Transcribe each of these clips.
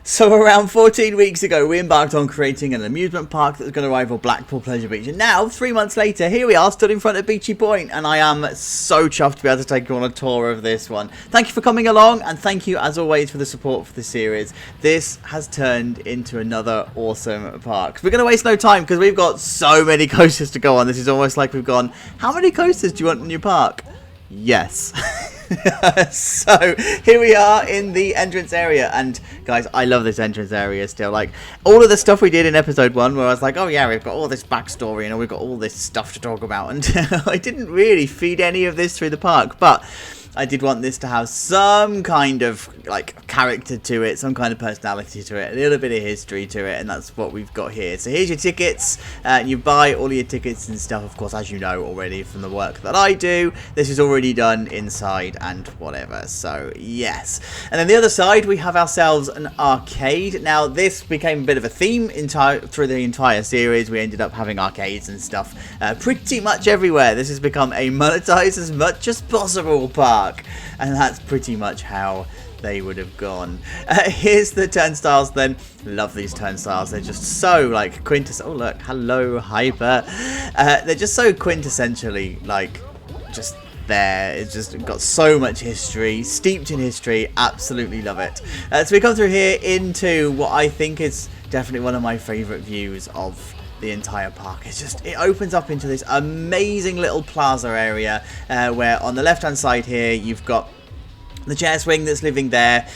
So around 14 weeks ago, we embarked on creating an amusement park that was going to rival Blackpool Pleasure Beach. And now, 3 months later, here we are, stood in front of Beachy Point. And I am so chuffed to be able to take you on a tour of this one. Thank you for coming along, and thank you, as always, for the support for the series. This has turned into another awesome park. We're going to waste no time, because we've got so many coasters to go on. This is almost like we've gone, how many coasters do you want in your park? Yes. So here we are in the entrance area, and guys, I love this entrance area still. Like all of the stuff we did in episode 1 where I was like, oh yeah, we've got all this backstory and we've got all this stuff to talk about, and I didn't really feed any of this through the park, but I did want this to have some kind of like character to it, some kind of personality to it, a little bit of history to it, and that's what we've got here. So here's your tickets. You buy all your tickets and stuff, of course, as you know already from the work that I do. This is already done inside and whatever, so yes. And then the other side, we have ourselves an arcade. Now this became a bit of a theme through the entire series. We ended up having arcades and stuff pretty much everywhere. This has become a monetize as much as possible park. And that's pretty much how they would have gone. Here's the turnstiles then. Love these turnstiles. They're just so like quintessential. Oh look, hello Hyper. They're just so quintessentially like just there. It's just got so much history, steeped in history. Absolutely love it. So we come through here into what I think is definitely one of my favourite views of the entire park. It's just, it opens up into this amazing little plaza area where on the left hand side here you've got the chair swing that's living there,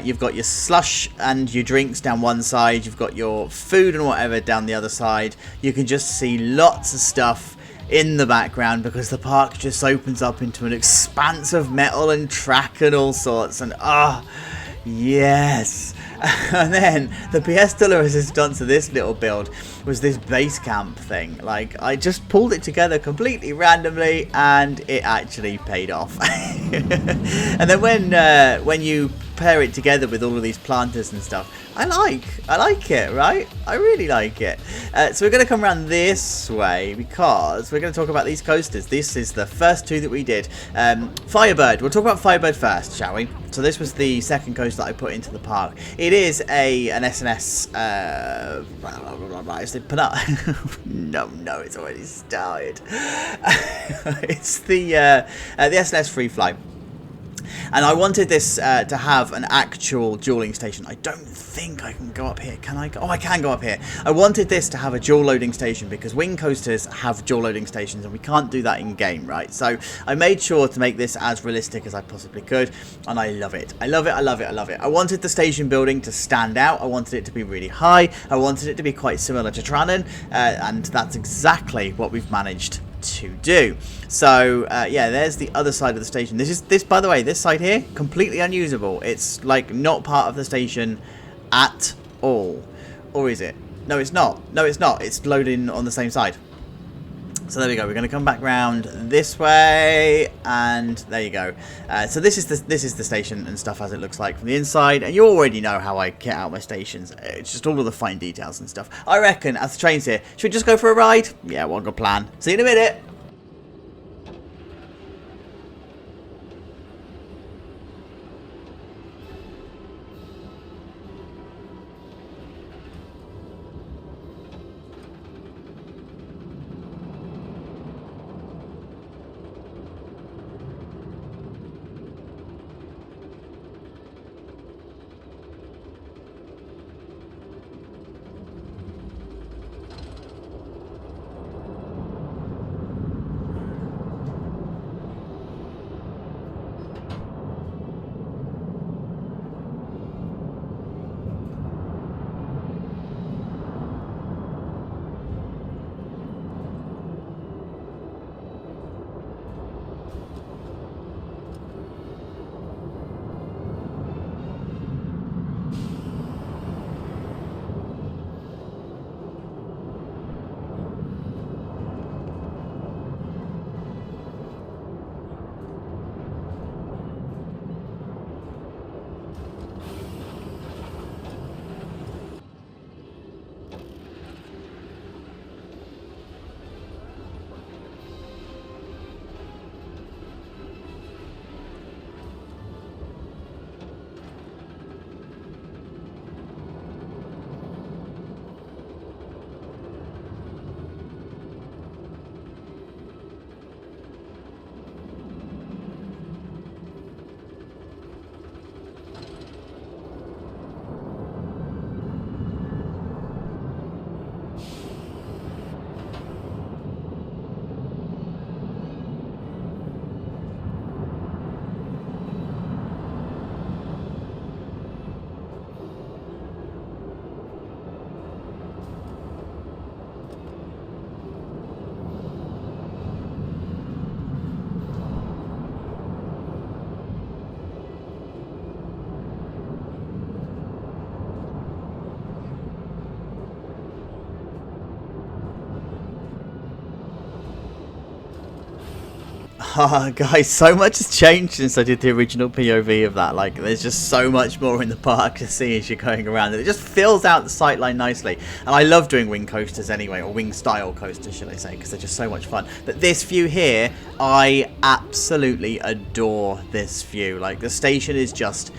you've got your slush and your drinks down one side, you've got your food and whatever down the other side. You can just see lots of stuff in the background because the park just opens up into an expanse of metal and track and all sorts, and yes. And then the pièce de la resistance of this little build was this base camp thing. Like, I just pulled it together completely randomly and it actually paid off. And then when you pair it together with all of these planters and stuff, I like it, right? I really like it. So we're going to come around this way because we're going to talk about these coasters. This is the first two that we did. Firebird. We'll talk about Firebird first, shall we? So this was the second coaster that I put into the park. It is an S&S. Is it no, it's already started. It's the S&S Free Fly. And I wanted this to have an actual dueling station. I don't think I can go up here. Can I go? Oh, I can go up here. I wanted this to have a dual loading station because wing coasters have dual loading stations and we can't do that in game, right? So I made sure to make this as realistic as I possibly could, and I love it. I love it. I love it. I love it. I wanted the station building to stand out. I wanted it to be really high. I wanted it to be quite similar to Tranan, and that's exactly what we've managed to do. So yeah, there's the other side of the station. This by the way, this side here, completely unusable. It's like not part of the station at all. Or is it? No, it's not. No, it's not. It's loading on the same side. So there we go. We're going to come back round this way, and there you go. So this is the station and stuff as it looks like from the inside, and you already know how I kit out my stations. It's just all of the fine details and stuff. I reckon as the train's here, should we just go for a ride? Yeah, one good plan. See you in a minute. Guys, so much has changed since I did the original POV of that. Like, there's just so much more in the park to see as you're going around. And it just fills out the sightline nicely. And I love doing wing coasters anyway, or wing style coasters, should I say, because they're just so much fun. But this view here, I absolutely adore this view. Like, the station is just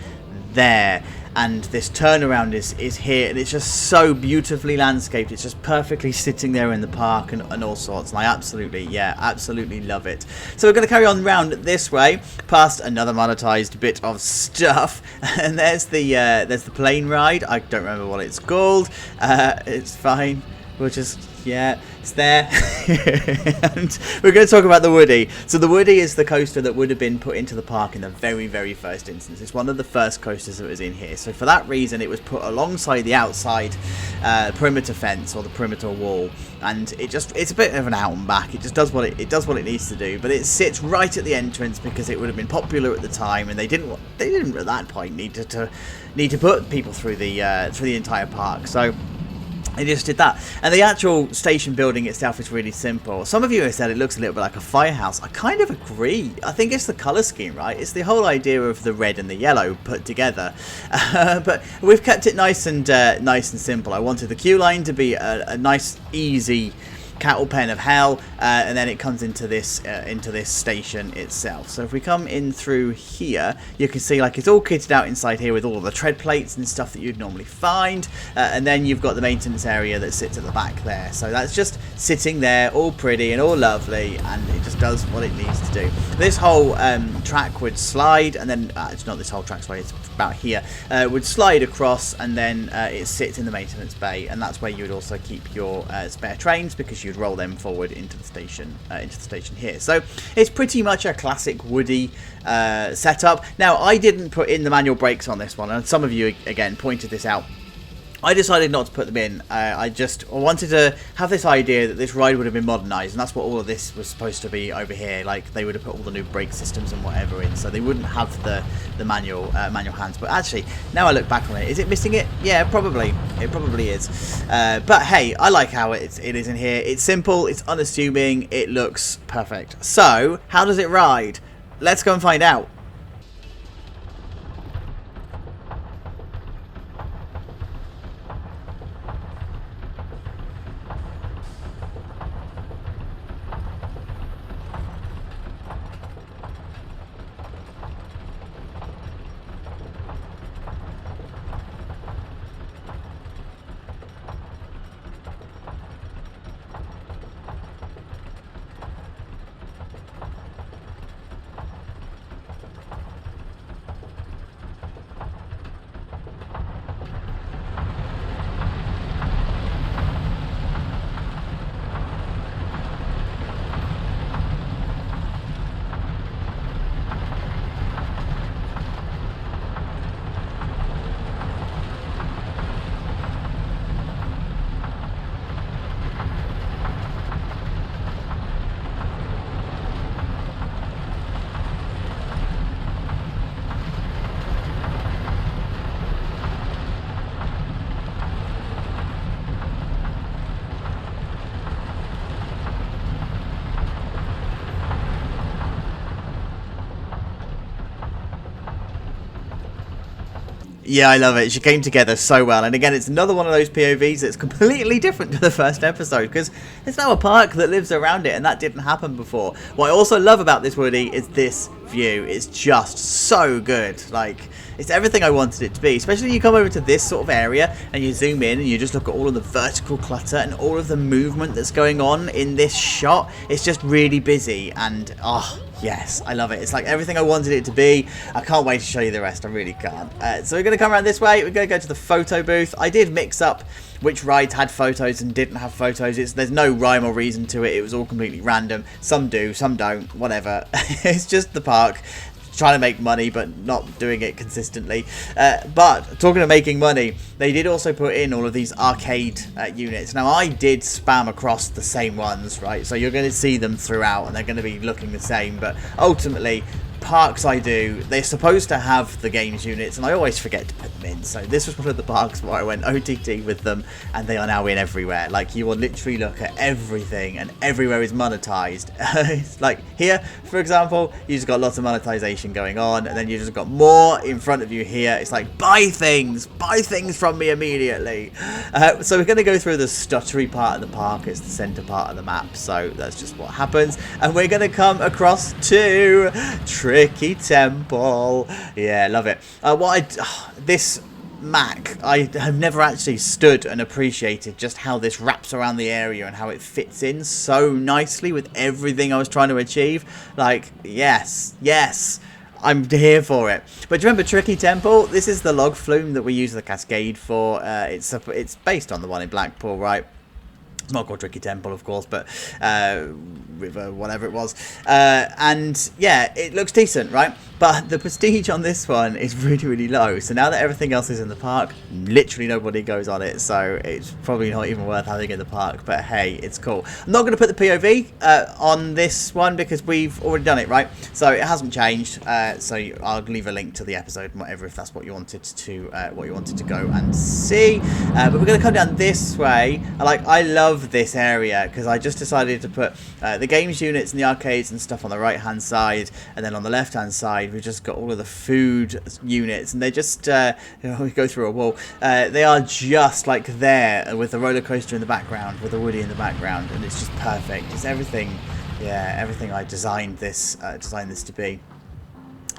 there. And this turnaround is here, and it's just so beautifully landscaped. It's just perfectly sitting there in the park and all sorts. And I absolutely love it. So we're going to carry on round this way, past another monetized bit of stuff. And there's the plane ride. I don't remember what it's called. It's fine. We'll just, yeah, it's there. And we're going to talk about the Woodie. So the Woodie is the coaster that would have been put into the park in the very first instance. It's one of the first coasters that was in here. So for that reason, it was put alongside the outside perimeter fence, or the perimeter wall. And it's a bit of an out and back. It just does what it needs to do. But it sits right at the entrance because it would have been popular at the time, and they didn't at that point need to put people through the entire park. So they just did that. And the actual station building itself is really simple. Some of you have said it looks a little bit like a firehouse. I kind of agree. I think it's the colour scheme, right? It's the whole idea of the red and the yellow put together. But we've kept it nice and simple. I wanted the queue line to be a nice, easy cattle pen of hell, and then it comes into this station itself. So if we come in through here, you can see like it's all kitted out inside here with all of the tread plates and stuff that you'd normally find, and then you've got the maintenance area that sits at the back there. So that's just sitting there, all pretty and all lovely, and it just does what it needs to do. This whole track would slide, and then it's not this whole track, sorry, it's about here, would slide across, and then it sits in the maintenance bay, and that's where you would also keep your spare trains, because you'd roll them forward into the station here. So it's pretty much a classic Woodie setup. Now, I didn't put in the manual brakes on this one, and some of you again pointed this out. I decided not to put them in. I wanted to have this idea that this ride would have been modernised, and that's what all of this was supposed to be over here. Like, they would have put all the new brake systems and whatever in, so they wouldn't have the manual hands. But actually, now I look back on it, is it missing it? Yeah, probably. It probably is. But hey, I like how it is in here. It's simple, it's unassuming, it looks perfect. So, how does it ride? Let's go and find out. Yeah, I love it. She came together so well. And again, it's another one of those POVs that's completely different to the first episode, because there's now a park that lives around it, and that didn't happen before. What I also love about this Woodie is this view. It's just so good. Like, it's everything I wanted it to be, especially when you come over to this sort of area and you zoom in and you just look at all of the vertical clutter and all of the movement that's going on in this shot. It's just really busy, and oh yes, I love it. It's like everything I wanted it to be. I can't wait to show you the rest. I really can't. So we're going to come around this way. We're going to go to the photo booth. I did mix up which rides had photos and didn't have photos. There's no rhyme or reason to it. It was all completely random. Some do, some don't, whatever. It's just the park trying to make money but not doing it consistently. But talking of making money, they did also put in all of these arcade units. Now, I did spam across the same ones, right? So you're going to see them throughout and they're going to be looking the same, but ultimately parks I do, they're supposed to have the games units, and I always forget to put them in. So this was one of the parks where I went OTT with them, and they are now in everywhere. Like, you will literally look at everything, and everywhere is monetized. It's like here, for example, you just got lots of monetization going on, and then you just got more in front of you here. It's like, buy things from me immediately. So we're going to go through the stuttery part of the park. It's the center part of the map, so that's just what happens. And we're going to come across to Tricky Temple. Yeah, love it. This Mack, I have never actually stood and appreciated just how this wraps around the area and how it fits in so nicely with everything I was trying to achieve. Like, yes, I'm here for it. But do you remember Tricky Temple? This is the log flume that we use the cascade for. It's based on the one in Blackpool, right? It's not called Tricky Temple, of course, but River, whatever it was. And yeah, it looks decent, right? But the prestige on this one is really, really low. So now that everything else is in the park, literally nobody goes on it. So it's probably not even worth having in the park. But hey, it's cool. I'm not going to put the POV on this one because we've already done it, right? So it hasn't changed. So I'll leave a link to the episode and whatever if that's what you wanted to go and see. But we're going to come down this way. I love this area because I just decided to put the games units and the arcades and stuff on the right hand side, and then on the left hand side we've just got all of the food units, and they just we go through a wall, they are just like there with the roller coaster in the background, with the Woody in the background, and it's just perfect. It's everything, yeah, everything I designed this to be.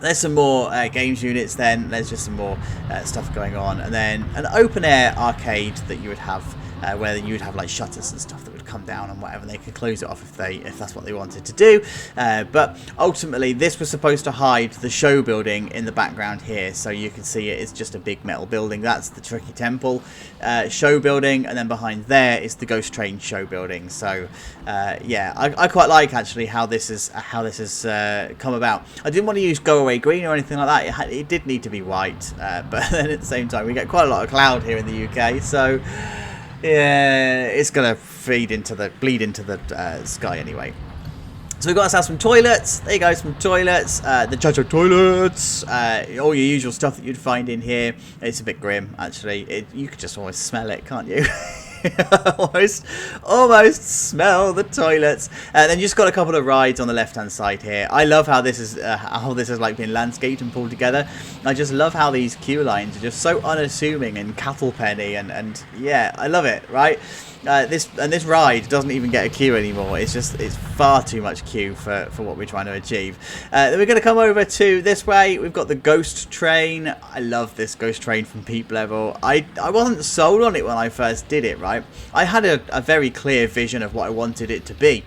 There's some more games units then, there's just some more stuff going on, and then an open air arcade that you would have where you would have like shutters and stuff that would come down and whatever, and they could close it off if that's what they wanted to do. But ultimately this was supposed to hide the show building in the background here, so you can see it's just a big metal building. That's the Tricky Temple show building, and then behind there is the Ghost Train show building. So yeah, I quite like actually how this has come about. I didn't want to use go away green or anything like that. It did need to be white, but then at the same time we get quite a lot of cloud here in the UK, so yeah, it's gonna bleed into the sky anyway. So we've got ourselves some toilets. There you go, some toilets. The Jojo toilets. All your usual stuff that you'd find in here. It's a bit grim, actually. You could just almost smell it, can't you? almost smell the toilets. Then you just got a couple of rides on the left hand side here. I love how this is like been landscaped and pulled together. I just love how these queue lines are just so unassuming and cattle penny, and yeah, I love it, right? This ride doesn't even get a queue anymore. It's far too much queue for what we're trying to achieve. Then we're going to come over to this way. We've got the Ghost Train. I love this Ghost Train from Peep Level. I wasn't sold on it when I first did it, right? I had a very clear vision of what I wanted it to be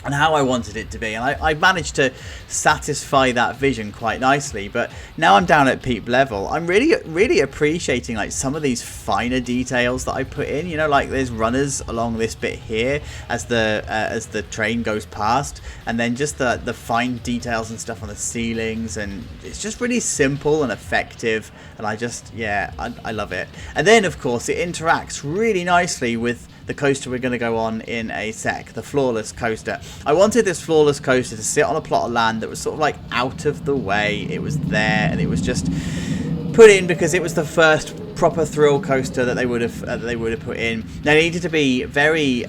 and how I wanted it to be, and I managed to satisfy that vision quite nicely. But now I'm down at Peep Level, I'm really appreciating like some of these finer details that I put in. You know, like there's runners along this bit here as the train goes past, and then just the fine details and stuff on the ceilings, and it's just really simple and effective, and I love it. And then of course it interacts really nicely with the coaster we're going to go on in a sec, the Floorless coaster. I wanted this Floorless coaster to sit on a plot of land that was sort of like out of the way. It was there, and it was just put in because it was the first proper thrill coaster that they would have put in. They needed to be very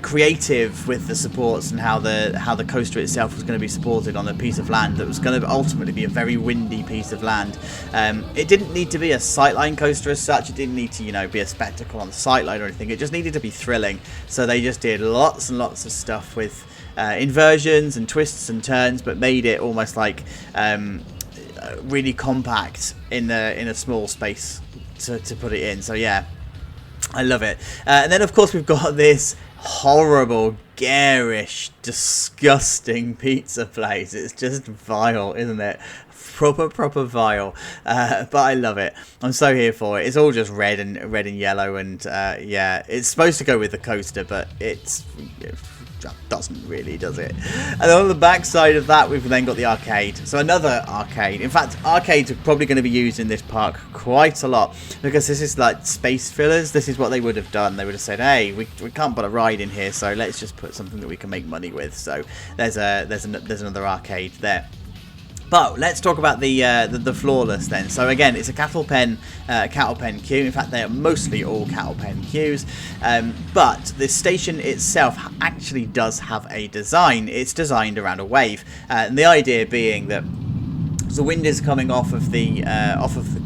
creative with the supports and how the coaster itself was going to be supported on a piece of land that was going to ultimately be a very windy piece of land. It didn't need to be a sightline coaster as such. It didn't need to be a spectacle on the sightline or anything. It just needed to be thrilling. So they just did lots and lots of stuff with inversions and twists and turns, but made it almost like really compact in a small space to put it in. So yeah, I love it. And then of course we've got this horrible, garish, disgusting pizza place. It's just vile, isn't it? Proper vile. But I love it. I'm so here for it. It's all just red and yellow, and yeah, it's supposed to go with the coaster, but it doesn't really, does it? And then on the back side of that, we've then got the arcade. So another arcade. In fact, arcades are probably going to be used in this park quite a lot, because this is like space fillers. This is what they would have done. They would have said, hey, we can't put a ride in here, so let's just put something that we can make money with. So there's another arcade there. But let's talk about the Floorless then. So again, it's a cattle pen queue. In fact, they are mostly all cattle pen queues. But the station itself actually does have a design. It's designed around a wave, and the idea being that the wind is coming off of the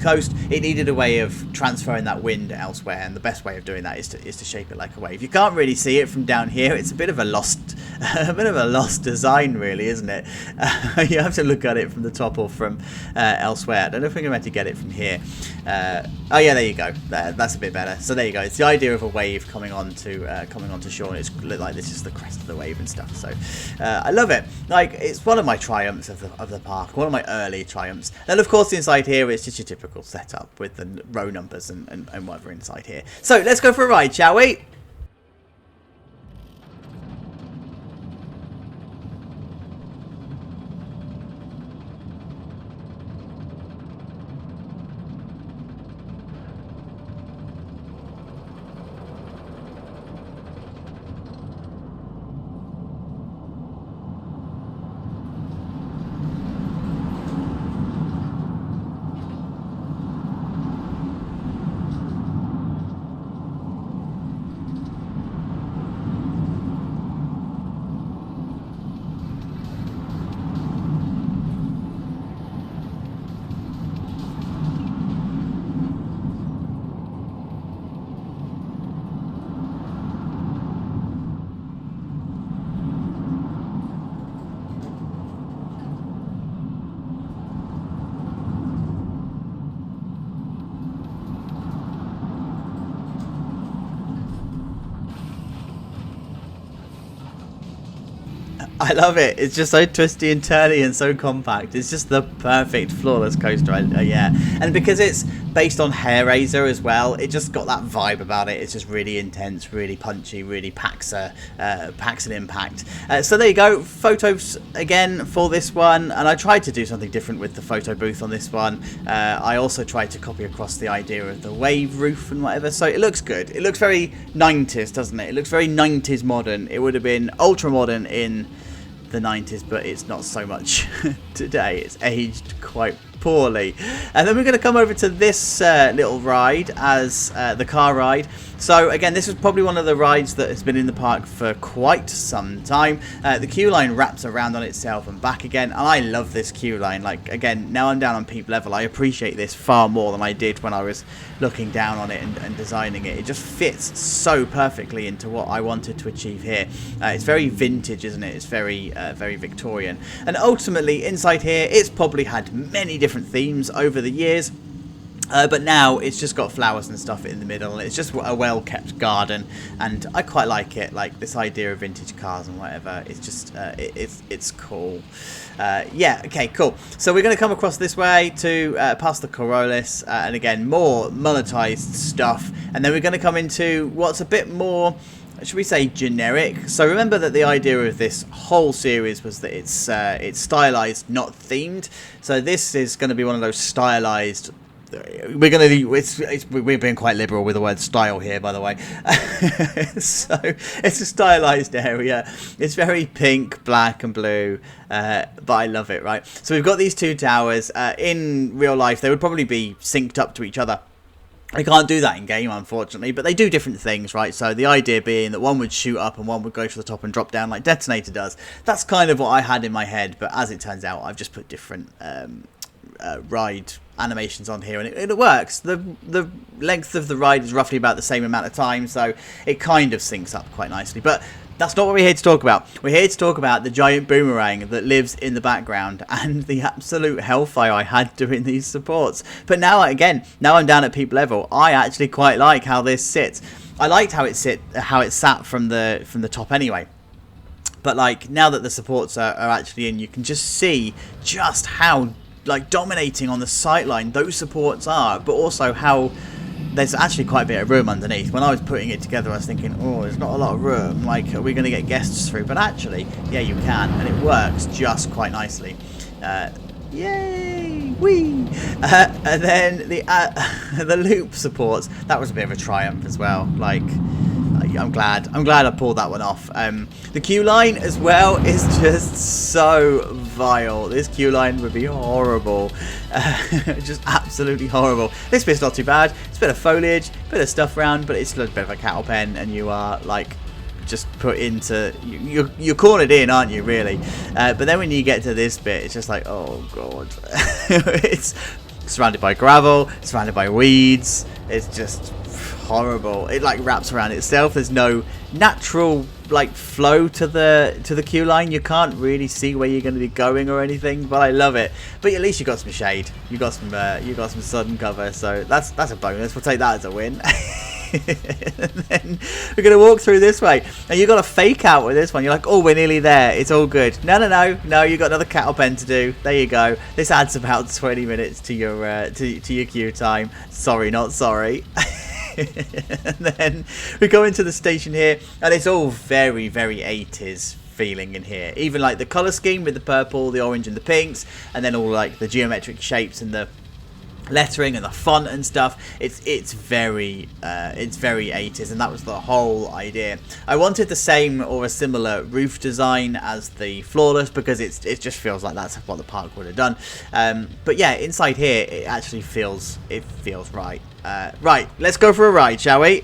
coast. It needed a way of transferring that wind elsewhere, and the best way of doing that is to shape it like a wave. You can't really see it from down here. It's a bit of a lost design, really, isn't it? You have to look at it from the top or from elsewhere. I don't know if I'm meant to get it from here. Oh yeah, there you go. That's a bit better. So there you go. It's the idea of a wave coming onto shore, and it's like this is the crest of the wave and stuff. So I love it. Like, it's one of my triumphs of the park. One of my early triumphs. And of course, inside here it's just your typical setup with the row numbers and whatever inside here. So let's go for a ride, shall we? I love it. It's just so twisty and turny and so compact. It's just the perfect floorless coaster. Yeah, and because it's based on Hair Razor as well, it just got that vibe about it. It's just really intense, really punchy, really packs an impact. So there you go. Photos again for this one, and I tried to do something different with the photo booth on this one. I also tried to copy across the idea of the wave roof and whatever. So it looks good. It looks very 90s, doesn't it? It looks very 90s modern. It would have been ultra modern in the 90s, but it's not so much today. It's aged quite poorly. And then we're going to come over to this little ride as the car ride. So again, this is probably one of the rides that has been in the park for quite some time. The queue line wraps around on itself and back again, and I love this queue line. Like, again, now I'm down on peep level, I appreciate this far more than I did when I was looking down on it and designing it. It just fits so perfectly into what I wanted to achieve here. It's very vintage, isn't it? It's very very Victorian, and ultimately inside here it's probably had many different themes over the years. But now it's just got flowers and stuff in the middle, and it's just a well-kept garden, and I quite like it. Like, this idea of vintage cars and whatever, it's just it's cool. Yeah, okay, cool. So we're going to come across this way to past the Corollas, and again, more monetized stuff, and then we're going to come into what's a bit more, should we say, generic. So remember that the idea of this whole series was that it's stylized, not themed. So this is going to be one of those stylized. We're going to we're being quite liberal with the word style here, by the way. So it's a stylized area. It's very pink, black and blue, but I love it, right? So we've got these two towers. In real life they would probably be synced up to each other. I can't do that in game, unfortunately, but they do different things, right? So the idea being that one would shoot up and one would go to the top and drop down like Detonator does. That's kind of what I had in my head, but as it turns out, I've just put different ride animations on here, and it works. The length of the ride is roughly about the same amount of time, so it kind of syncs up quite nicely. But that's not what we're here to talk about. We're here to talk about the giant boomerang that lives in the background and the absolute hellfire I had doing these supports. But now, again, now I'm down at peep level, I actually quite like how this sits. I liked how it sat from the top anyway. But like, now that the supports are actually in, you can just see just how like dominating on the sightline those supports are, but also how there's actually quite a bit of room underneath. When I was putting it together, I was thinking, oh, there's not a lot of room, like, are we going to get guests through? But actually, yeah, you can, and it works just quite nicely. Yay! Whee! And then the loop supports, that was a bit of a triumph as well. Like, I'm glad I pulled that one off. The queue line as well is just so vile. This queue line would be horrible. Just absolutely horrible. This bit's not too bad. It's a bit of foliage, a bit of stuff around, but it's a bit of a cattle pen, and you are like just put into you're cornered in, aren't you, really? But then when you get to this bit, it's just like, oh god. It's surrounded by gravel, surrounded by weeds. It's just horrible. It like wraps around itself. There's no natural like flow to the queue line. You can't really see where you're going to be going or anything, but I love it. But at least you got some shade, you got some sun cover, so that's a bonus. We'll take that as a win. And then we're going to walk through this way, and you got to fake out with this one. You're like, oh, we're nearly there, it's all good. No, you got another cattle pen to do. There you go. This adds about 20 minutes to your to your queue time. Sorry, not sorry. And then we go into the station here, and it's all very, very 80s feeling in here. Even like the colour scheme with the purple, the orange and the pinks, and then all like the geometric shapes and the lettering and the font and stuff. It's very 80s, and that was the whole idea. I wanted the same or a similar roof design as the Floorless, because it just feels like that's what the park would have done. But yeah, inside here it actually feels right. Right, let's go for a ride, shall we?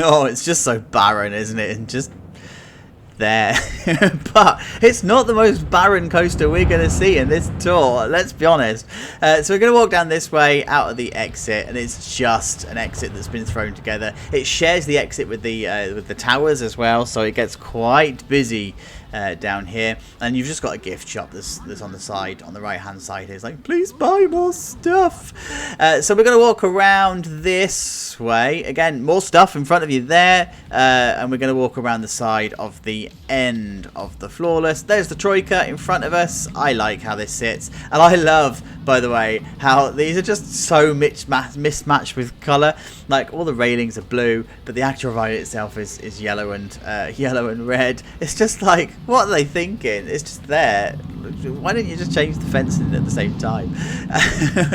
Oh, it's just so barren, isn't it? And just there. But it's not the most barren coaster we're going to see in this tour, let's be honest. So we're going to walk down this way out of the exit, and it's just an exit that's been thrown together. It shares the exit with the towers as well, so it gets quite busy down here. And you've just got a gift shop that's on the side, on the right hand side. It's like, please buy more stuff. So we're going to walk around this way. Again, more stuff in front of you there. And we're going to walk around the side of the end of the Floorless. There's the Troika in front of us. I like how this sits. And I love, by the way, how these are just so mismatched with colour. Like, all the railings are blue, but the actual ride itself is yellow and red. It's just like, what are they thinking? It's just there. Why didn't you just change the fencing at the same time?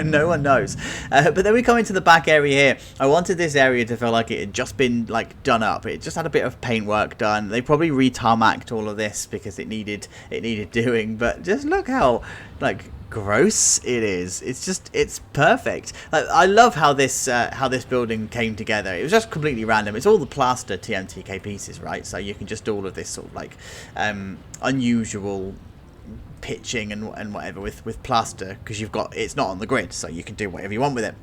No one knows. But then we come into the back area here. I wanted this area to feel like it had just been like done up. It just had a bit of paint work done. They probably re-tarmacked all of this because it needed doing. But just look how like gross it is. It's perfect. Like, I love how this building came together. It was just completely random. It's all the plaster TMTK pieces, right? So you can just do all of this sort of like unusual pitching and whatever with plaster, because it's not on the grid, so you can do whatever you want with it.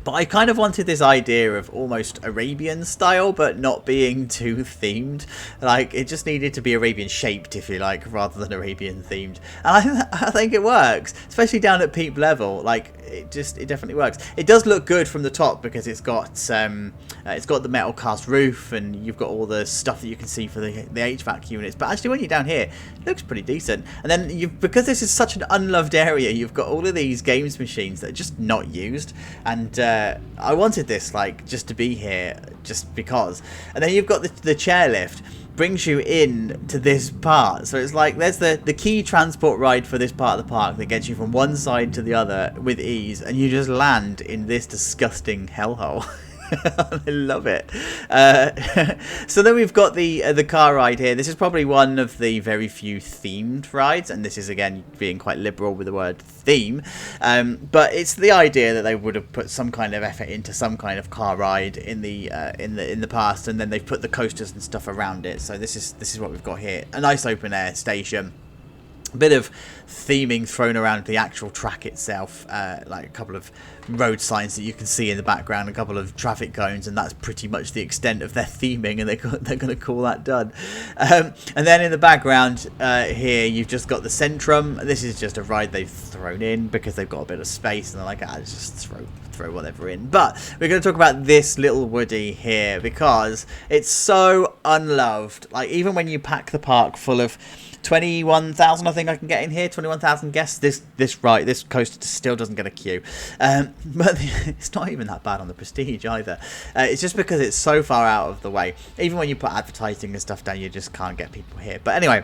But I kind of wanted this idea of almost Arabian style, but not being too themed. Like, it just needed to be Arabian shaped, if you like, rather than Arabian themed. And I think it works, especially down at peep level. Like, it definitely works. It does look good from the top because it's got the metal cast roof, and you've got all the stuff that you can see for the HVAC units. But actually, when you're down here, it looks pretty decent. And then because this is such an unloved area, you've got all of these games machines that are just not used. And I wanted this like just to be here just because. And then you've got the chairlift brings you in to this part, so it's like there's the key transport ride for this part of the park that gets you from one side to the other with ease, and you just land in this disgusting hellhole. I love it. So then we've got the car ride here. This is probably one of the very few themed rides, and this is again being quite liberal with the word theme. But it's the idea that they would have put some kind of effort into some kind of car ride in the past, and then they've put the coasters and stuff around it. So this is what we've got here. A nice open air station. A bit of theming thrown around the actual track itself, like a couple of road signs that you can see in the background, a couple of traffic cones, and that's pretty much the extent of their theming, and they're going to call that done. And then in the background here, you've just got the Centrum. This is just a ride they've thrown in because they've got a bit of space, and they're like, just throw whatever in. But we're going to talk about this Little Woodie here because it's so unloved. Like, even when you pack the park full of 21,000, I think I can get in here. 21,000 guests. This coaster still doesn't get a queue, but it's not even that bad on the Prestige either. It's just because it's so far out of the way. Even when you put advertising and stuff down, you just can't get people here. But anyway,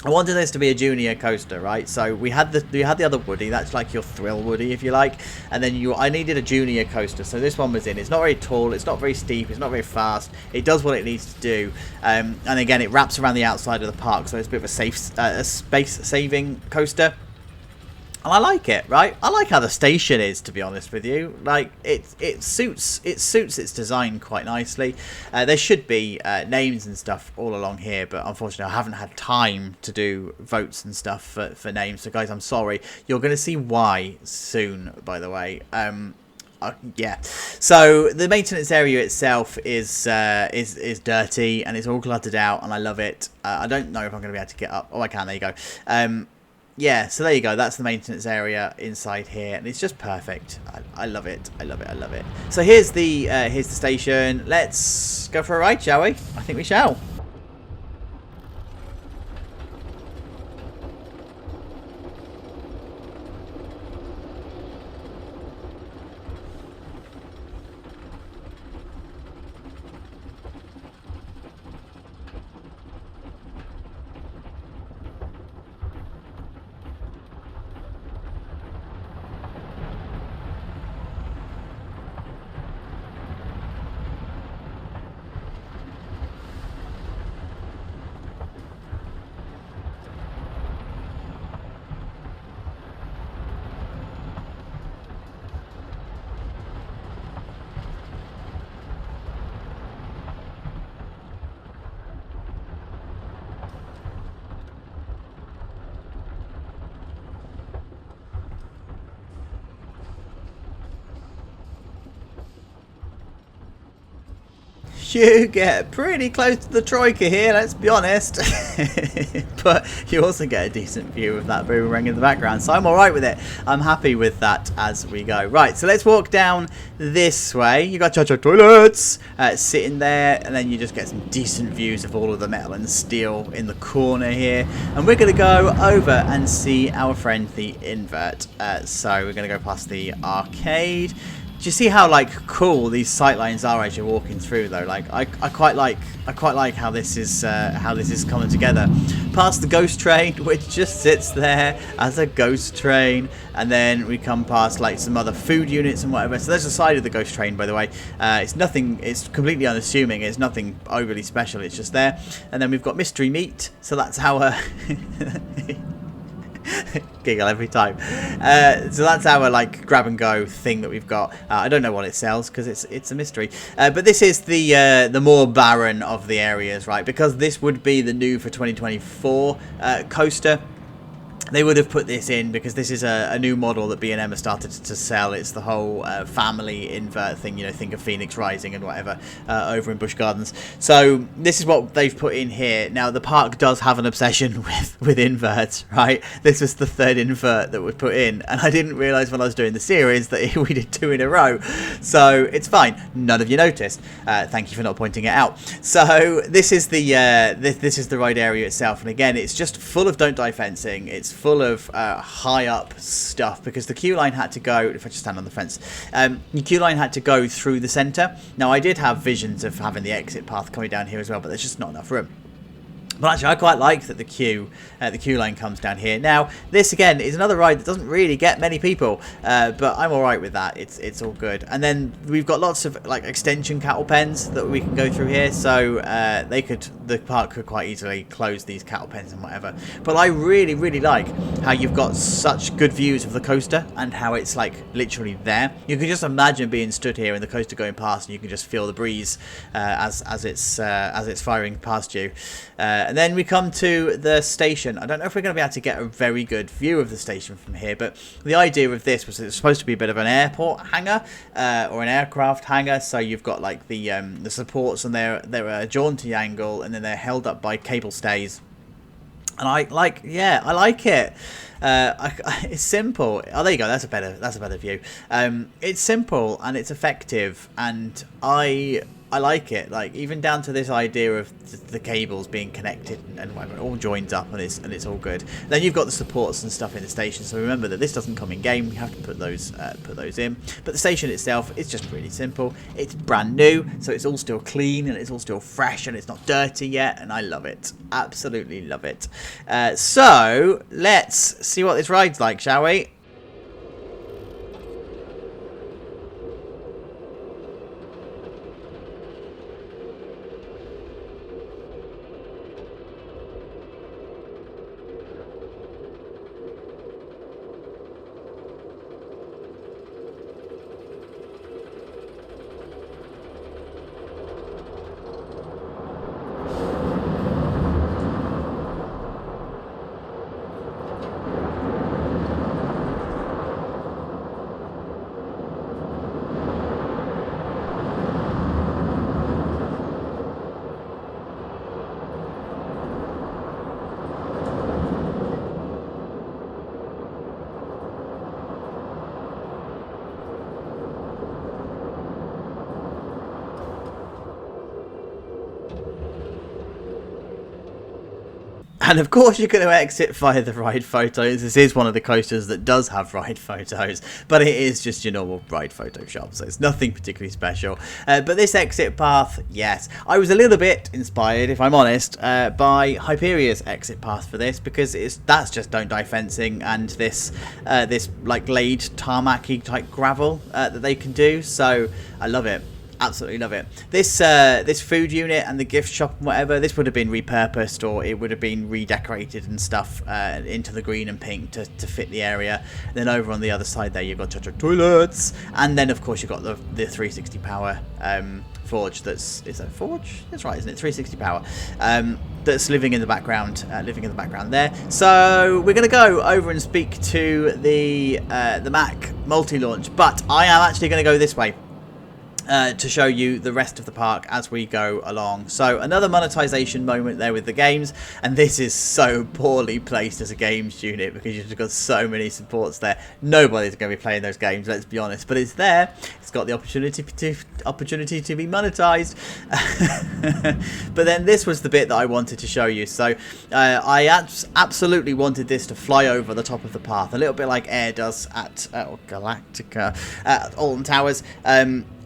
I wanted this to be a junior coaster, right? So we had the other Woodie, that's like your Thrill Woodie, if you like, and then I needed a junior coaster, so this one was in. It's not very tall, it's not very steep, it's not very fast. It does what it needs to do, and again, it wraps around the outside of the park, so it's a bit of a space-saving coaster. And I like it, right? I like how the station is, to be honest with you. Like, it suits its design quite nicely. There should be names and stuff all along here, but unfortunately I haven't had time to do votes and stuff for names. So guys, I'm sorry. You're going to see why soon, by the way. Yeah, so the maintenance area itself is dirty and it's all cluttered out, and I love it. I don't know if I'm going to be able to get up. Oh, I can. There you go. Yeah, so there you go. That's the maintenance area inside here, and it's just perfect. I love it. I love it. I love it. So here's the station. Let's go for a ride, shall we? I think we shall. You get pretty close to the troika here, let's be honest. But you also get a decent view of that boomerang in the background, so I'm alright with it. I'm happy with that as we go. Right, so let's walk down this way. You got Cha-Cha toilets sitting there, and then you just get some decent views of all of the metal and steel in the corner here. And we're going to go over and see our friend the Invert. So we're going to go past the arcade. Do you see how like cool these sightlines are as you're walking through though? Like I quite like how this is coming together. Past the ghost train, which just sits there as a ghost train, and then we come past like some other food units and whatever. So there's the side of the ghost train, by the way. It's nothing. It's completely unassuming. It's nothing overly special. It's just there. And then we've got mystery meat. So that's our giggle every time. So that's our like grab and go thing that we've got. I don't know what it sells because it's a mystery. But this is the more barren of the areas, right? Because this would be the new for 2024 coaster. They would have put this in because this is a new model that B&M has started to sell. It's the whole family invert thing, you know, think of Phoenix Rising and whatever over in Busch Gardens. So this is what they've put in here. Now, the park does have an obsession with inverts, right? This was the third invert that was put in, and I didn't realise when I was doing the series that we did 2 in a row. So it's fine. None of you noticed. Thank you for not pointing it out. So this is the this is the ride area itself, and again, it's just full of don't die fencing. It's full of high up stuff because the queue line had to go, if I just stand on the fence, the queue line had to go through the centre. Now I did have visions of having the exit path coming down here as well, but there's just not enough room. But actually, I quite like that the queue line comes down here. Now, this again is another ride that doesn't really get many people, but I'm all right with that. It's all good. And then we've got lots of like extension cattle pens that we can go through here, so the park could quite easily close these cattle pens and whatever. But I really like how you've got such good views of the coaster and how it's like literally there. You can just imagine being stood here and the coaster going past, and you can just feel the breeze as it's firing past you. And then we come to the station. I don't know if we're going to be able to get a very good view of the station from here, but the idea of this was that it's supposed to be a bit of an airport hangar or an aircraft hangar. So you've got like the supports, and they're a jaunty angle, and then they're held up by cable stays. And I like it. It's simple. Oh, there you go. That's a better view. It's simple and it's effective, and I like it. Like even down to this idea of the cables being connected and whatever, it all joins up and it's all good. Then you've got the supports and stuff in the station. So remember that this doesn't come in game. You have to put those in. But the station itself is just really simple. It's brand new, so it's all still clean and it's all still fresh and it's not dirty yet. And I love it. Absolutely love it. So let's see what this ride's like, shall we? And of course you're going to exit via the ride photos. This is one of the coasters that does have ride photos, but it is just your normal ride Photoshop, so it's nothing particularly special. But this exit path, yes, I was a little bit inspired, if I'm honest, by Hyperia's exit path for this, because that's just don't die fencing and this like laid tarmac-y type gravel that they can do. So I love it. Absolutely love it. This food unit and the gift shop and whatever, this would have been repurposed, or it would have been redecorated and stuff into the green and pink to fit the area. And then over on the other side there, you've got toilets, and then of course you've got the 360 power forge. Is that forge? That's right, isn't it? 360 power. That's living in the background. There. So we're going to go over and speak to the Mack multi-launch, but I am actually going to go this way. To show you the rest of the park as we go along. So another monetization moment there with the games, and this is so poorly placed as a games unit because you've got so many supports there. Nobody's going to be playing those games, let's be honest, but it's there. It's got the opportunity to be monetized. But then this was the bit that I wanted to show you. So I absolutely wanted this to fly over the top of the path, a little bit like Air does at Galactica at Alton Towers.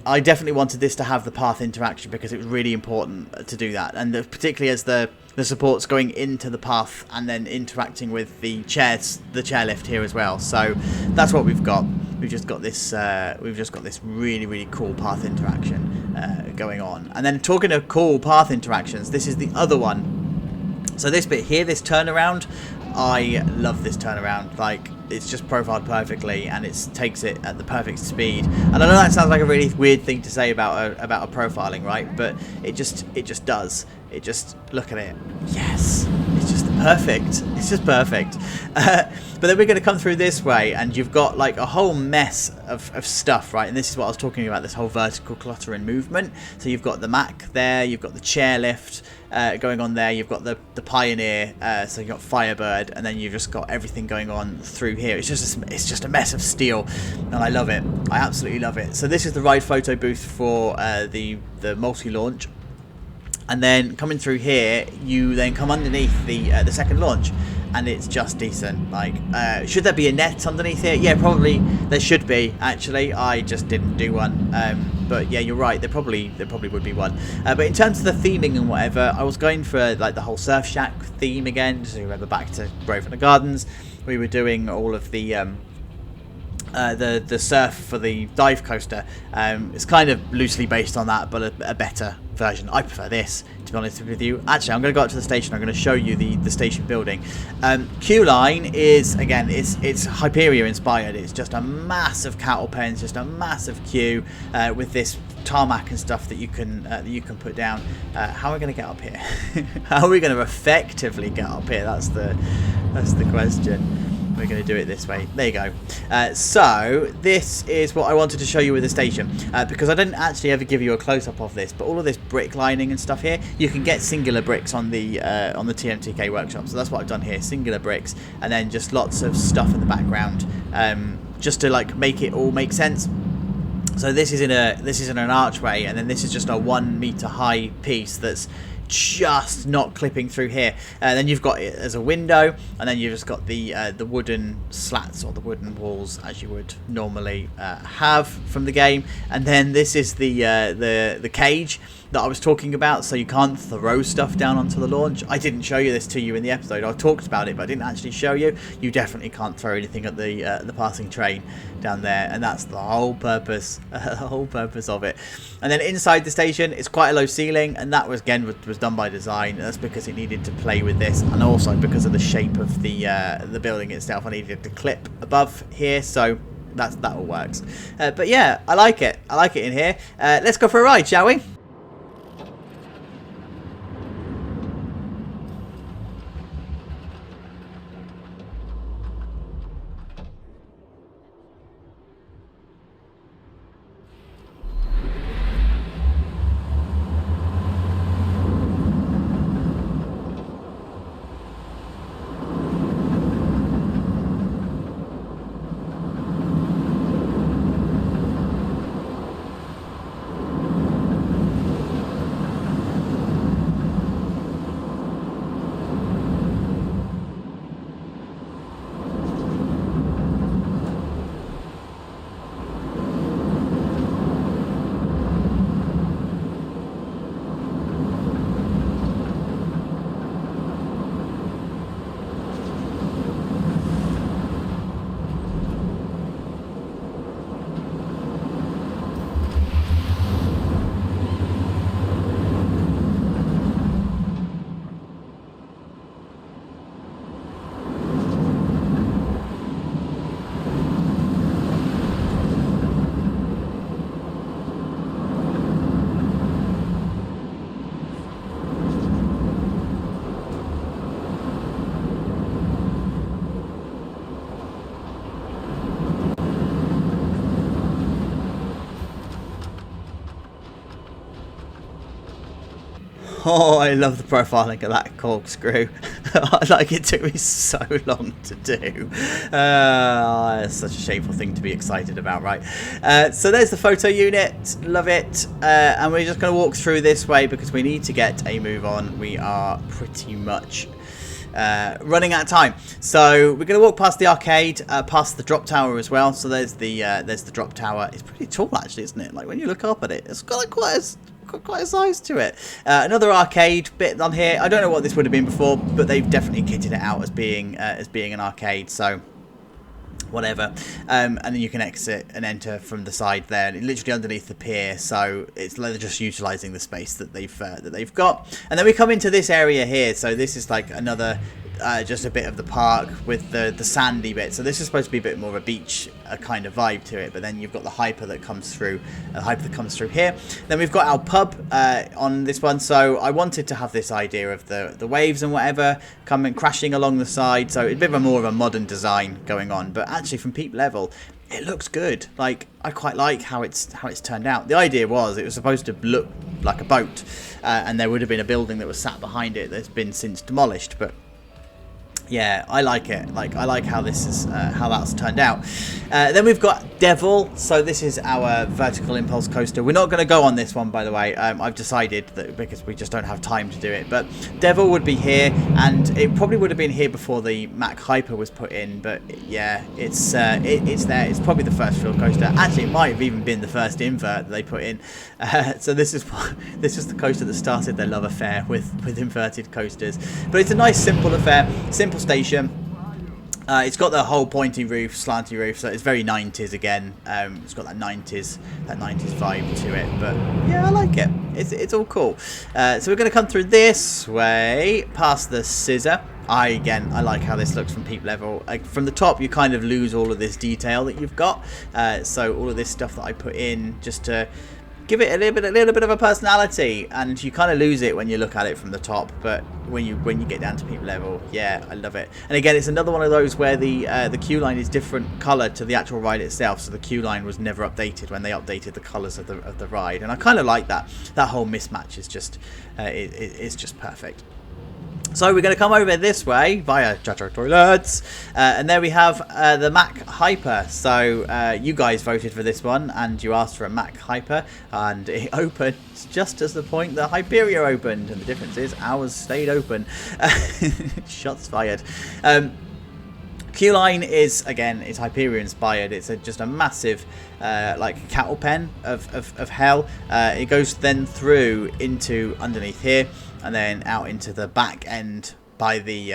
I definitely wanted this to have the path interaction because it was really important to do that, and particularly as the support's going into the path and then interacting with the chairlift here as well. So that's what we've got. We've just got this really cool path interaction going on. And then talking of cool path interactions, this is the other one. So this bit here, this turnaround, I love this turnaround. Like, it's just profiled perfectly and it takes it at the perfect speed. And I know that sounds like a really weird thing to say about a profiling, right? But it just does. It just, look at it. Yes, it's just perfect. It's just perfect. But then we're going to come through this way, and you've got like a whole mess of stuff, right? And this is what I was talking about, this whole vertical clutter and movement. So you've got the Mack there, you've got the chairlift going on there, you've got the Pioneer, so you've got Firebird, and then you've just got everything going on through here. It's just a mess of steel, and I love it. I absolutely love it. So this is the ride photo booth for the multi-launch. And then coming through here, you then come underneath the second launch, and it's just decent. Like, should there be a net underneath here? Yeah, probably there should be. Actually, I just didn't do one. But yeah, you're right. There probably would be one. But in terms of the theming and whatever, I was going for like the whole Surf Shack theme again. So remember back to Grosvenor Gardens, we were doing all of the surf for the dive coaster. It's kind of loosely based on that, but a better version. I prefer this, to be honest with you. Actually, I'm going to go up to the station. I'm going to show you the station building. Queue line is, again, it's Hyperia inspired. It's just a massive cattle pen. It's just a massive queue with this tarmac and stuff that you can put down. How are we going to get up here? How are we going to effectively get up here? That's the question. We're going to do it this way. There you go. So this is what I wanted to show you with the station, because I didn't actually ever give you a close-up of this, but all of this brick lining and stuff here, you can get singular bricks on the TMTK workshop. So that's what I've done here, singular bricks, and then just lots of stuff in the background, just to like make it all make sense. So this is in an archway, and then this is just a 1 meter high piece that's just not clipping through here. Then you've got it as a window, and then you've just got the wooden slats or the wooden walls as you would normally have from the game. And then this is the cage that I was talking about, so you can't throw stuff down onto the launch. I didn't show you this to you in the episode. I talked about it, but I didn't actually show you. You definitely can't throw anything at the passing train down there, and that's the whole purpose, the whole purpose of it. And then inside the station, it's quite a low ceiling, and that was again was done by design. That's because it needed to play with this, and also because of the shape of the building itself. I needed to clip above here, so that all works. But yeah, I like it. I like it in here. Let's go for a ride, shall we? Oh, I love the profiling of that corkscrew. Like, it took me so long to do. It's such a shameful thing to be excited about, right? So there's the photo unit. Love it. And we're just going to walk through this way because we need to get a move on. We are pretty much running out of time. So we're going to walk past the arcade, past the drop tower as well. So there's the drop tower. It's pretty tall, actually, isn't it? Like, when you look up at it, it's got like quite a size to it. Another arcade bit on here. I don't know what this would have been before, but they've definitely kitted it out as being an arcade. So whatever. And then you can exit and enter from the side there, literally underneath the pier. So it's like they're just utilising the space that they've got. And then we come into this area here. So this is like another. Just a bit of the park with the sandy bit. So this is supposed to be a bit more of a beach kind of vibe to it, but then you've got the hyper that comes through, here. Then we've got our pub on this one. So I wanted to have this idea of the waves and whatever coming crashing along the side. So it's a bit of a more of a modern design going on, but actually from peep level, it looks good. Like, I quite like how it's turned out. The idea was it was supposed to look like a boat, and there would have been a building that was sat behind it that's been since demolished, but Yeah, I like it. Like, I like how this is how that's turned out. Then we've got Devil. So this is our vertical impulse coaster. We're not going to go on this one, by the way. I've decided that because we just don't have time to do it. But Devil would be here, and it probably would have been here before the Mack Hyper was put in. But yeah, it's there. It's probably the first field coaster. Actually, it might have even been the first invert that they put in. So this is the coaster that started their love affair with inverted coasters. But it's a nice, simple affair. Simple station. It's got the whole pointy roof, slanty roof, so it's very 90s again. It's got that 90s vibe to it, but yeah, I like it. It's all cool. So we're going to come through this way, past the scissor. I like how this looks from peep level. From the top, you kind of lose all of this detail that you've got. So all of this stuff that I put in just to give it a little bit of a personality, and you kind of lose it when you look at it from the top. But when you get down to peep level, yeah, I love it. And again, it's another one of those where the queue line is different color to the actual ride itself. So the queue line was never updated when they updated the colors of the ride, and I kind of like that. That whole mismatch is just it's just perfect. So we're going to come over this way via Chacho Toilets, and there we have the Mack Hyper. So you guys voted for this one, and you asked for a Mack Hyper, and it opened just as the point that Hyperia opened, and the difference is ours stayed open. Shots fired. Queue line is, again, it's Hyperia inspired. It's just a massive like cattle pen of hell. It goes then through into underneath here, and then out into the back end by the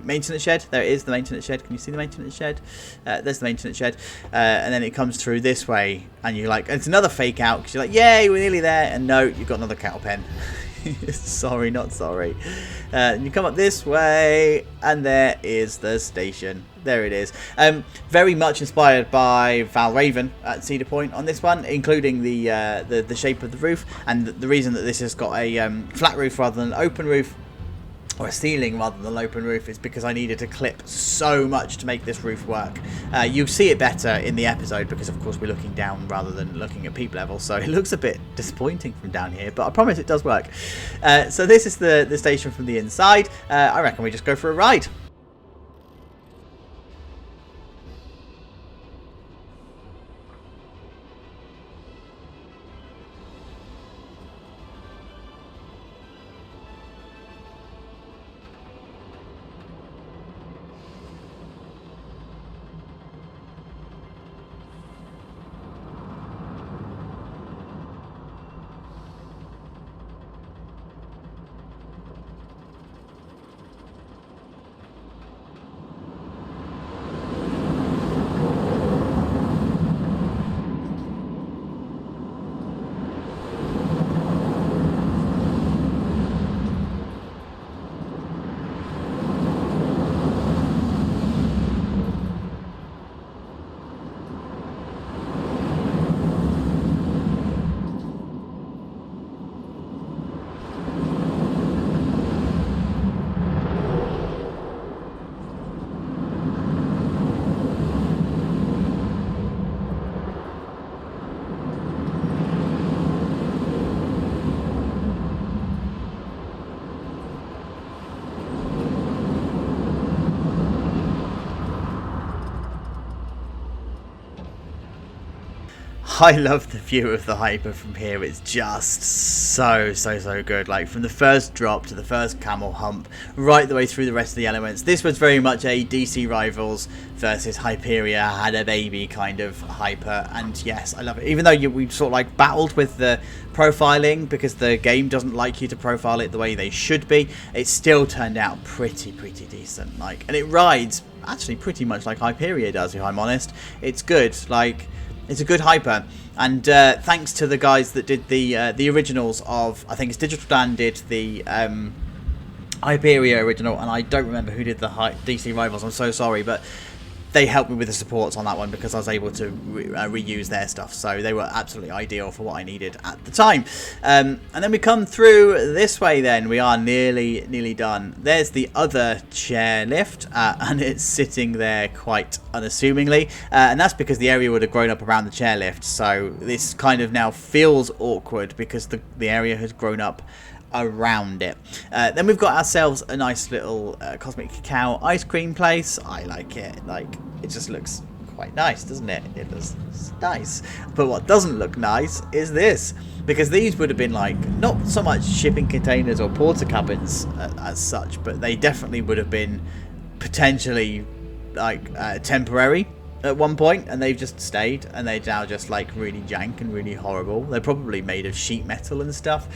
maintenance shed. There it is, the maintenance shed. Can you see the maintenance shed? There's the maintenance shed. And then it comes through this way, and you're like, it's another fake out, because you're like, yay, we're nearly there, and no, you've got another cattle pen. Sorry, not sorry. You come up this way, and there is the station. There it is. Very much inspired by Valraven at Cedar Point on this one, including the shape of the roof, and the reason that this has got a flat roof rather than an open roof, or a ceiling rather than an open roof, is because I needed to clip so much to make this roof work. You'll see it better in the episode because of course we're looking down rather than looking at peep level, so it looks a bit disappointing from down here, but I promise it does work. So this is the station from the inside. I reckon we just go for a ride. I love the view of the Hyper from here. It's just so good. Like from the first drop to the first camel hump, right the way through the rest of the elements. This was very much a DC Rivals versus Hyperia had a baby kind of Hyper, and yes, I love it. Even though we sort of like battled with the profiling because the game doesn't like you to profile it the way they should be, it still turned out pretty decent. Like, and it rides actually pretty much like Hyperia does, if I'm honest. It's good. Like, it's a good Hyper, and thanks to the guys that did the originals of, I think it's Digital Dan did the Hyperia original, and I don't remember who did the DC Rivals. I'm so sorry, but they helped me with the supports on that one because I was able to reuse their stuff, so they were absolutely ideal for what I needed at the time. And then we come through this way. Then we are nearly done. There's the other chairlift, and it's sitting there quite unassumingly, and that's because the area would have grown up around the chairlift, so this kind of now feels awkward because the area has grown up around it. Then we've got ourselves a nice little Cosmic Cacao ice cream place. I like it. Like, it just looks quite nice, doesn't it? It looks nice. But what doesn't look nice is this, because these would have been like not so much shipping containers or porta cabins as such, but they definitely would have been potentially like temporary at one point, and they've just stayed, and they're now just like really jank and really horrible. They're probably made of sheet metal and stuff.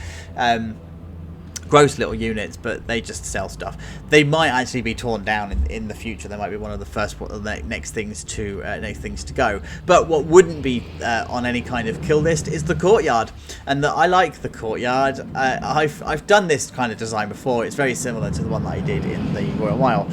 Gross little units, but they just sell stuff. They might actually be torn down in the future. They might be one of the next things to go. But what wouldn't be on any kind of kill list is the courtyard, and I like the courtyard. I've done this kind of design before. It's very similar to the one that I did in the Royal Mile,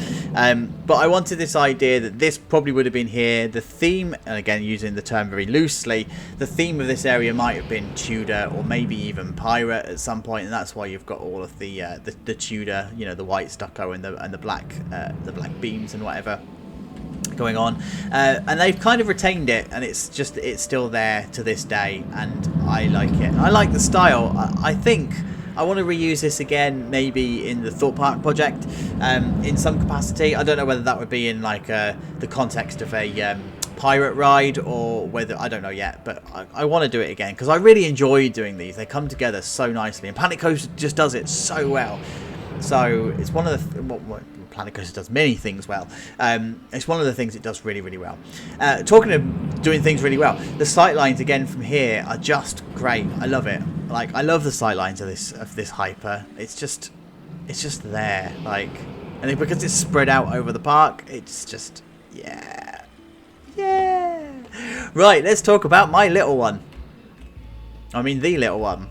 but I wanted this idea that this probably would have been here. The theme, and again using the term very loosely, the theme of this area might have been Tudor or maybe even pirate at some point, and that's why you've got all of the Tudor, you know, the white stucco and the black beams and whatever going on, and they've kind of retained it, and it's still there to this day, and I like it. I like the style. I think I want to reuse this again, maybe in the Thought Park project, in some capacity. I don't know whether that would be in like the context of a pirate ride, or whether, I don't know yet, but I want to do it again because I really enjoy doing these. They come together so nicely, and Planet Coaster just does it so well. So it's one of the Planet Coaster does many things well. It's one of the things it does really, really well. Talking of doing things really well, the sight lines again from here are just great. I love it. Like, I love the sight lines of this Hyper. It's just there, like, and because it's spread out over the park, it's just, yeah. Right, let's talk about my little one. I mean, the little one.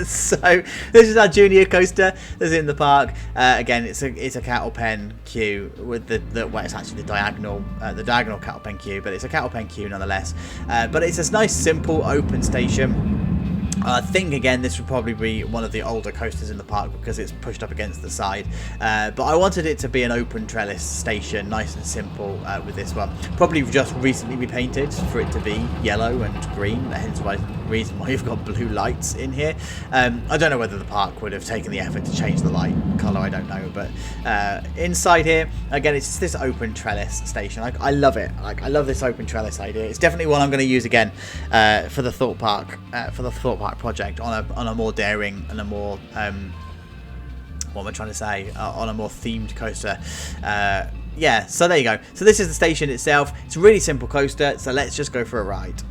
So this is our junior coaster that's in the park. Again, it's a cattle pen queue with well, it's actually the diagonal cattle pen queue, but it's a cattle pen queue nonetheless. But it's a nice, simple, open station. I think, again, this would probably be one of the older coasters in the park because it's pushed up against the side. But I wanted it to be an open trellis station, nice and simple with this one. Probably just recently repainted for it to be yellow and green, hence the reason why you've got blue lights in here. I don't know whether the park would have taken the effort to change the light colour, I don't know. But inside here, again, it's just this open trellis station. I love it. Like, I love this open trellis idea. It's definitely one I'm going to use again for the Thought Park project on a more daring and a more what am I trying to say, on a more themed coaster. Yeah, so there you go. So this is the station itself. It's a really simple coaster, so let's just go for a ride.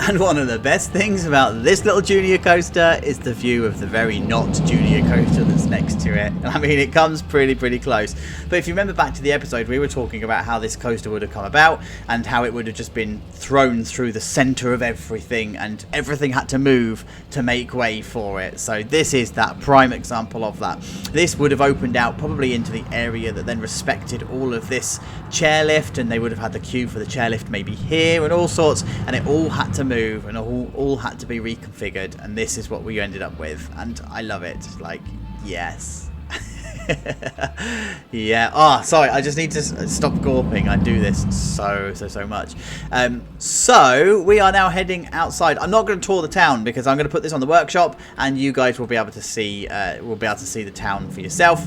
And one of the best things about this little junior coaster is the view of the very not junior coaster that's next to it. I mean, it comes pretty close. But if you remember back to the episode, we were talking about how this coaster would have come about and how it would have just been thrown through the center of everything, and everything had to move to make way for it. So this is that prime example of that. This would have opened out probably into the area that then respected all of this chairlift, and they would have had the queue for the chairlift maybe here and all sorts, and it all had to move and all had to be reconfigured, and this is what we ended up with, and I love it. Like, yes. Yeah. Oh, sorry, I just need to stop gawping. I do this so much. So we are now heading outside. I'm not going to tour the town because I'm going to put this on the workshop, and you guys will be able to see the town for yourself.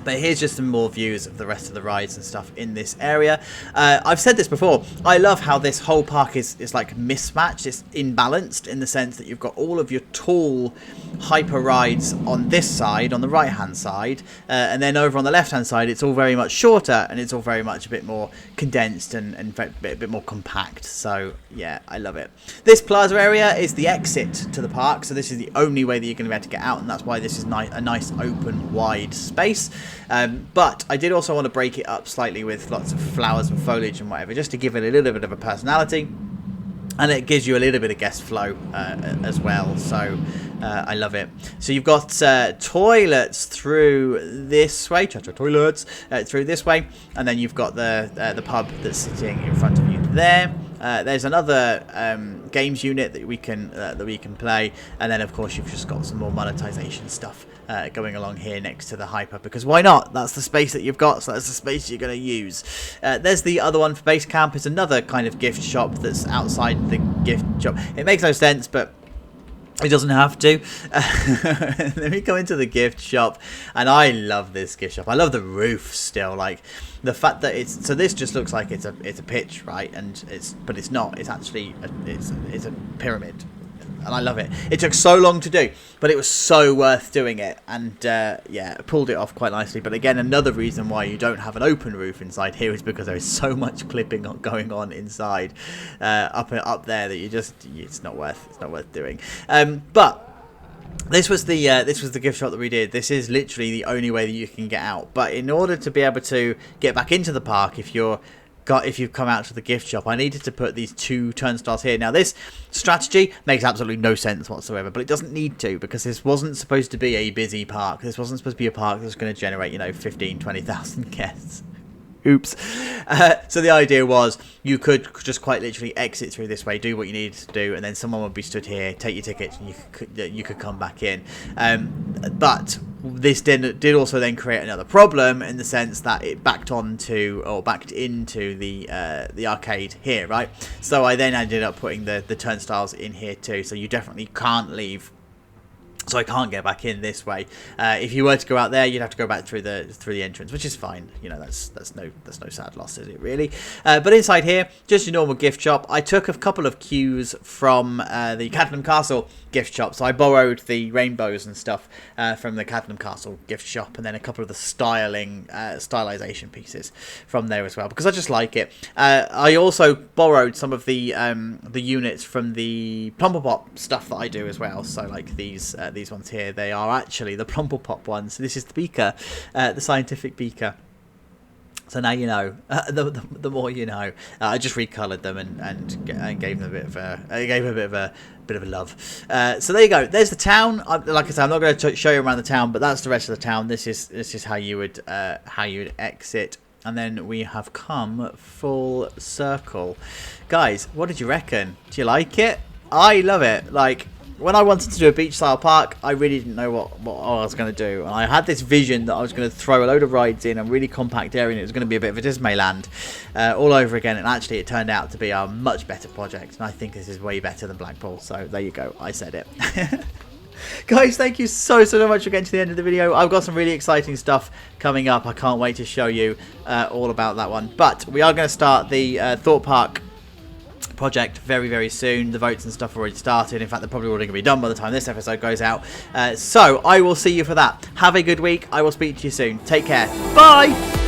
But here's just some more views of the rest of the rides and stuff in this area. I've said this before. I love how this whole park is like mismatched. It's imbalanced in the sense that you've got all of your tall hyper rides on this side, on the right hand side, and then over on the left hand side it's all very much shorter and it's all very much a bit more condensed and a bit more compact. So yeah, I love it. This plaza area is the exit to the park, so this is the only way that you're going to be able to get out, and that's why this is a nice open wide space. But I did also want to break it up slightly with lots of flowers and foliage and whatever, just to give it a little bit of a personality, and it gives you a little bit of guest flow as well. So I love it. So you've got toilets through this way, toilets through this way, and then you've got the pub that's sitting in front of you there. There's another games unit that we can play, and then of course you've just got some more monetization stuff going along here next to the hyper, because why not? That's the space that you've got, so that's the space you're going to use. There's the other one for base camp. It's another kind of gift shop that's outside the gift shop. It makes no sense, but it doesn't have to. Let me go into the gift shop, and I love this gift shop. I love the roof still, like the fact that it's, so this just looks like it's a pitch, right? And but it's not. It's actually it's a pyramid, and I love it. It took so long to do, but it was so worth doing it, and yeah, pulled it off quite nicely. But again, another reason why you don't have an open roof inside here is because there is so much clipping going on inside, up there, that it's not worth doing. But this was the gift shop that we did. This is literally the only way that you can get out. But in order to be able to get back into the park, if you've come out to the gift shop, I needed to put these 2 turnstiles here. Now this strategy makes absolutely no sense whatsoever, but it doesn't need to, because this wasn't supposed to be a busy park. This wasn't supposed to be a park that was going to generate, 15,000-20,000 guests. Oops. So the idea was you could just quite literally exit through this way, do what you needed to do, and then someone would be stood here, take your tickets, and you could come back in. But this did also then create another problem, in the sense that it backed into the arcade here, right? So I then ended up putting the turnstiles in here too, so you definitely can't leave. So I can't get back in this way. If you were to go out there, you'd have to go back through the entrance, which is fine. That's no sad loss, is it really? But inside here, just your normal gift shop. I took a couple of cues from the Cadnam Castle gift shop. So I borrowed the rainbows and stuff from the Cadnam Castle gift shop, and then a couple of the stylization pieces from there as well, because I just like it. I also borrowed some of the units from the Plumper Pop stuff that I do as well. So like these ones here, they are actually the Plumper Pop ones. This is the beaker, the scientific beaker. So now you know. The more you know. I just recolored them and gave them a bit of a love. So there you go. There's the town. Like I said, I'm not going to show you around the town, but that's the rest of the town. This is how you would exit. And then we have come full circle. Guys, what did you reckon? Do you like it? I love it. Like, when I wanted to do a beach style park, I really didn't know what I was going to do. And I had this vision that I was going to throw a load of rides in a really compact area, and it was going to be a bit of a Disneyland all over again. And actually it turned out to be a much better project, and I think this is way better than Blackpool. So there you go, I said it. Guys, thank you so much for getting to the end of the video. I've got some really exciting stuff coming up. I can't wait to show you all about that one. But we are going to start the Thought Park project very soon. The votes and stuff already started. In fact, they're probably already going to be done by the time this episode goes out. So I will see you for that. Have a good week. I will speak to you soon. Take care. Bye.